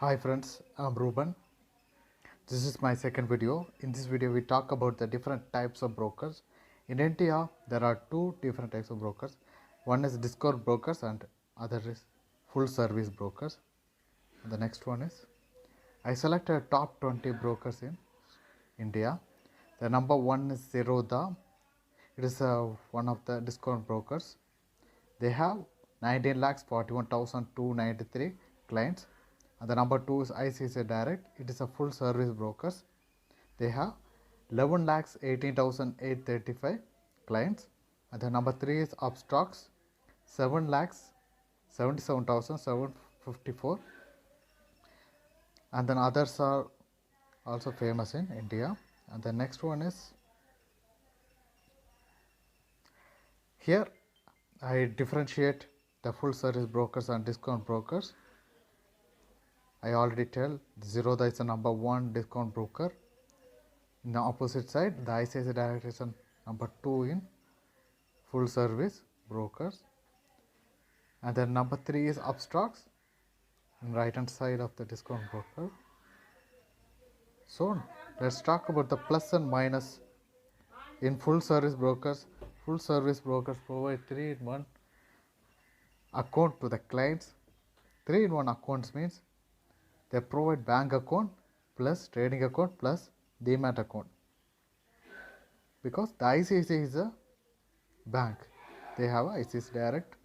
Hi friends, I'm Ruben. This is my second video. In this video, we talk about the different types of brokers. In India, there are two different types of brokers. One is discount brokers and other is full service brokers. And the next one is I selected top 20 brokers in India. The number one is Zerodha. It is one of the discount brokers. They have 19 lakhs 41,293 clients. And the number two is ICICI Direct. It is a full service brokers. They have 11 lakhs 18,835 clients. And the number three is Upstocks, 7 lakhs 77,754. And then others are also famous in India. And the next one is here I differentiate the full service brokers and discount brokers. I already tell Zerodha is the number one discount broker. In the opposite side, the ICICI Direct is number two in full service brokers. And then number three is Upstocks, in right hand side of the discount broker. So let's talk about the plus and minus in full service brokers. Full service brokers provide 3-in-1 account to the clients. 3-in-1 accounts means they provide bank account plus trading account plus demat account. Because the ICICI is a bank, they have a ICICI Direct,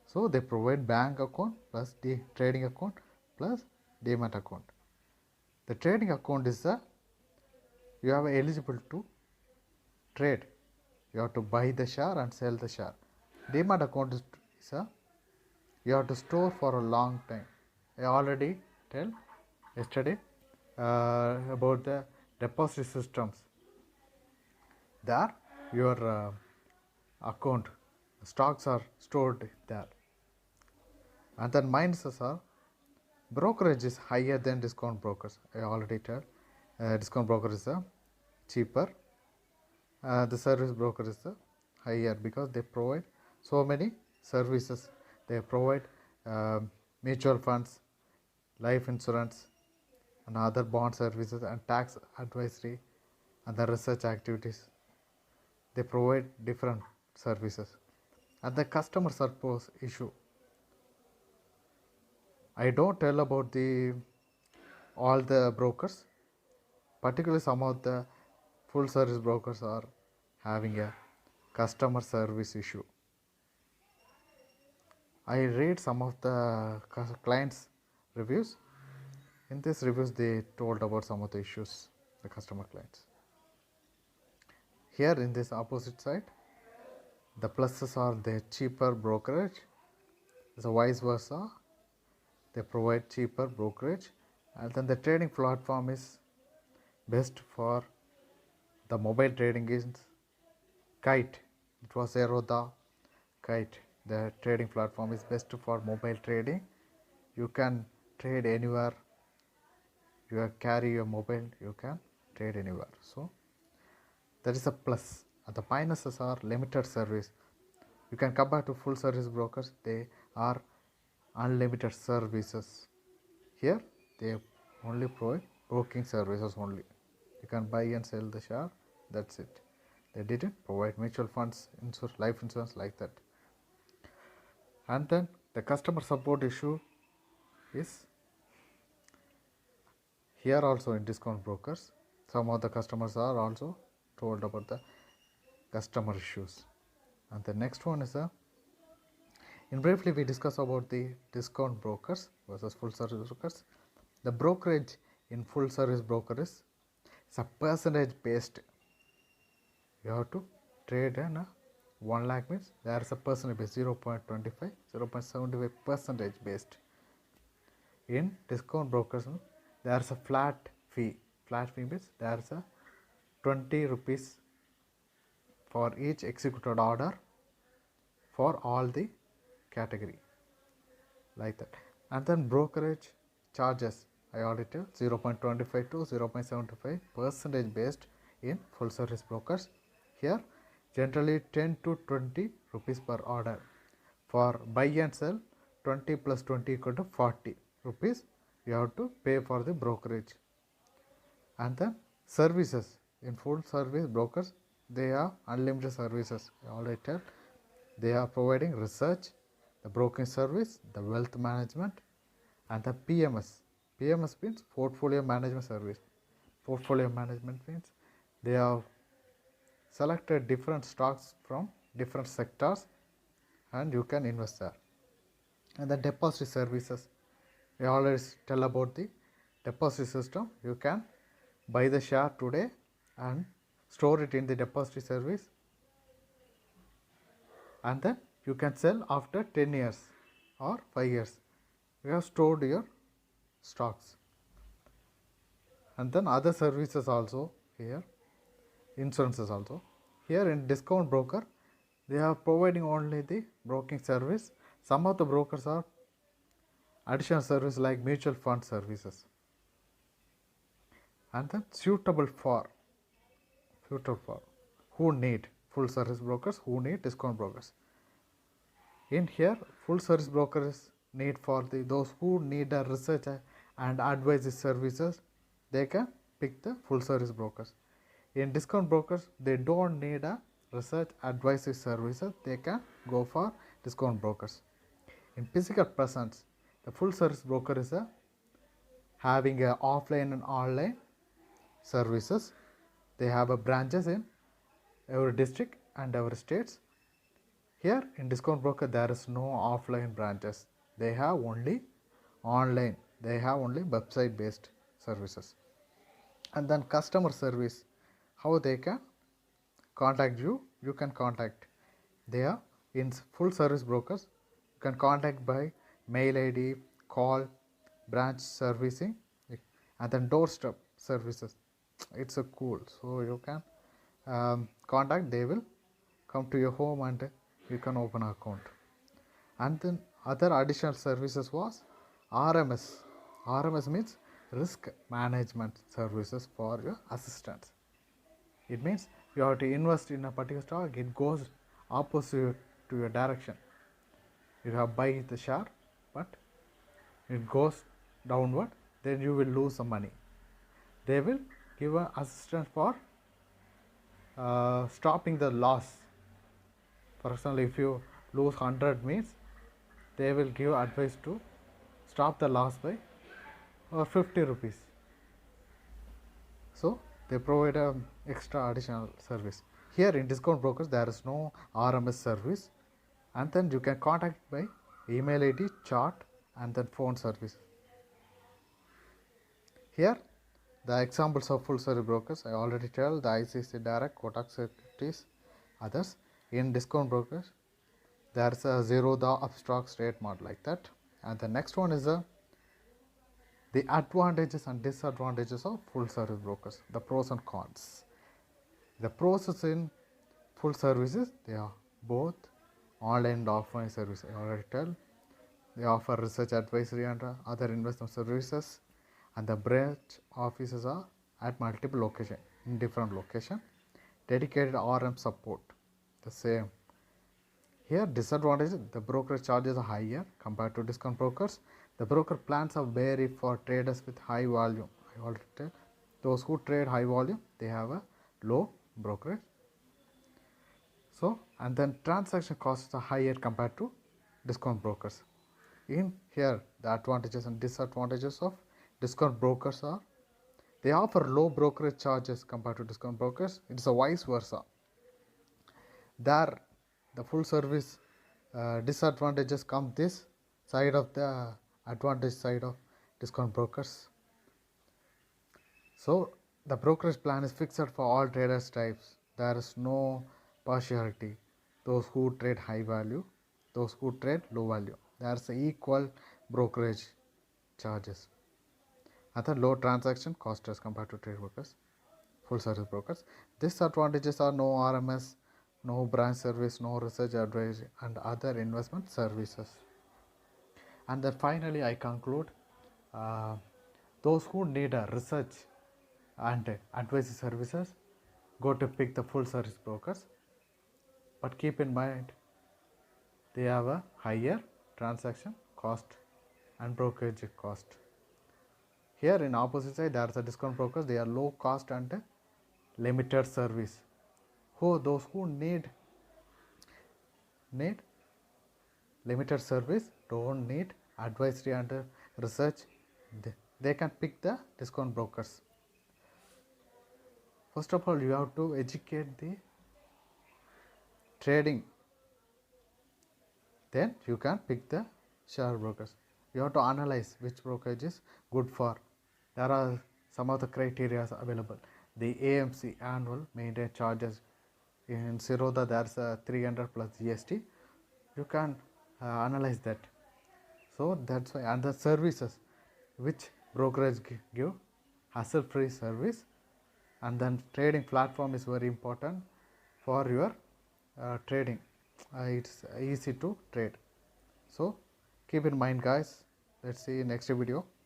so they provide bank account plus the trading account plus demat account. The trading account is you are eligible to trade. You have to buy the share and sell the share. Demat account is you have to store for a long time. I already tell yesterday about the deposit systems. There your account stocks are stored there. And then minuses are brokerage is higher than discount brokers. I already tell discount broker is cheaper. The service broker is higher because they provide so many services. They provide mutual funds, life insurance, and other bond services and tax advisory and the research activities. They provide different services. And the customer support issue, I don't tell about all the brokers, particularly some of the full service brokers are having a customer service issue. I read some of the clients reviews. In these reviews they told about some of the issues the customer clients. Here in this opposite side, the pluses are the cheaper brokerage, so vice versa, they provide cheaper brokerage. And then the trading platform is best for the mobile trading is Kite. It was Zerodha Kite. The trading platform is best for mobile trading. You can trade anywhere. You carry your mobile, you can trade anywhere. So that is a plus. And the minuses are limited service. You can compare to full service brokers, they are unlimited services. Here they only provide broking services only. You can buy and sell the share, that's it. They didn't provide mutual funds, life insurance like that. And then the customer support issue is here also in discount brokers. Some of the customers are also told about the customer issues. And the next one is in briefly we discuss about the discount brokers versus full service brokers. The brokerage in full service broker is a percentage based. You have to trade in 1 lakh means there is a percentage based 0.25, 0.75 percentage based. In discount brokers, there is a flat fee. Flat fee means there is a 20 rupees for each executed order for all the category like that. And then brokerage charges, I already tell 0.25 to 0.75 percentage based in full service brokers. Here generally 10 to 20 rupees per order. For buy and sell, 20 plus 20 equal to 40 rupees you have to pay for the brokerage. And then services, in full service brokers, they have unlimited services. I already tell, they are providing research, the broking service, the wealth management, and the PMS. PMS means portfolio management service. Portfolio management means they have selected different stocks from different sectors and you can invest there. And the deposit services, we already tell about the deposit system. You can buy the share today and store it in the deposit service, and then you can sell after 10 years or 5 years. You have stored your stocks. And then other services also here, insurances also. Here in discount broker, they are providing only the broking service. Some of the brokers are additional service like mutual fund services. And then suitable for who need full service brokers, who need discount brokers. In here, full service brokers need for those who need a research and advisory services, they can pick the full service brokers. In discount brokers, they don't need a research advisory services, they can go for discount brokers. In physical presence, the full service broker is having a offline and online services. They have a branches in every district and every states. Here in discount broker, there is no offline branches. They have only online. They have only website based services. And then customer service, how they can contact you, you can contact. They are in full service brokers. You can contact by mail ID, call, branch servicing, and then doorstep services. It's a cool. So you can contact. They will come to your home and you can open an account. And then other additional services was RMS. RMS means risk management services for your assistants. It means you have to invest in a particular stock, it goes opposite to your direction. You have buy the share, but it goes downward, then you will lose some money. They will give an assistance for stopping the loss. For example, if you lose 100 means they will give advice to stop the loss by 50 rupees. So they provide a extra additional service. Here in discount brokers, there is no RMS service, and then you can contact by email ID, chat, and then phone service. Here the examples of full service brokers, I already tell the ICICI Direct, Kotak Securities, others. In discount brokers, there is a Zerodha, Upstox, State Mart, like that. And the next one is the advantages and disadvantages of full service brokers, the pros and cons. The pros is in full services, they are both online and offline services. I already tell, they offer research advisory and other investment services, and the branch offices are at multiple locations, in different locations. Dedicated RM support, the same. Here disadvantages, the broker charges are higher compared to discount brokers. The broker plans are vary for traders with high volume. I already tell, those who trade high volume, they have a low brokerage. So, and then transaction costs are higher compared to discount brokers. In here, the advantages and disadvantages of discount brokers are, they offer low brokerage charges compared to discount brokers. It's a vice versa. There, the full service disadvantages come this side of the advantage side of discount brokers. So the brokerage plan is fixed for all traders types. There is no partiality. Those who trade high value, those who trade low value. There is equal brokerage charges. Other low transaction costs as compared to trade brokers, full service brokers. Disadvantages are no RMS, no branch service, no research advisory, and other investment services. And then finally, I conclude, those who need a research and advisory services, go to pick the full service brokers. But keep in mind, they have a higher transaction cost and brokerage cost. here in opposite side there is a discount brokers. They are low cost and limited service. Who those who need limited service, don't need advisory and research, they can pick the discount brokers. First of all, you have to educate the trading, then you can pick the share brokers. You have to analyze which brokerage is good for. There are some of the criteria available. The AMC, annual maintenance charges. In Zerodha there's a 300 plus GST. You can analyze that. So that's why. And the services, which brokerage give hassle-free service, and then trading platform is very important for your trading. It's easy to trade. So keep in mind, guys. Let's see next video.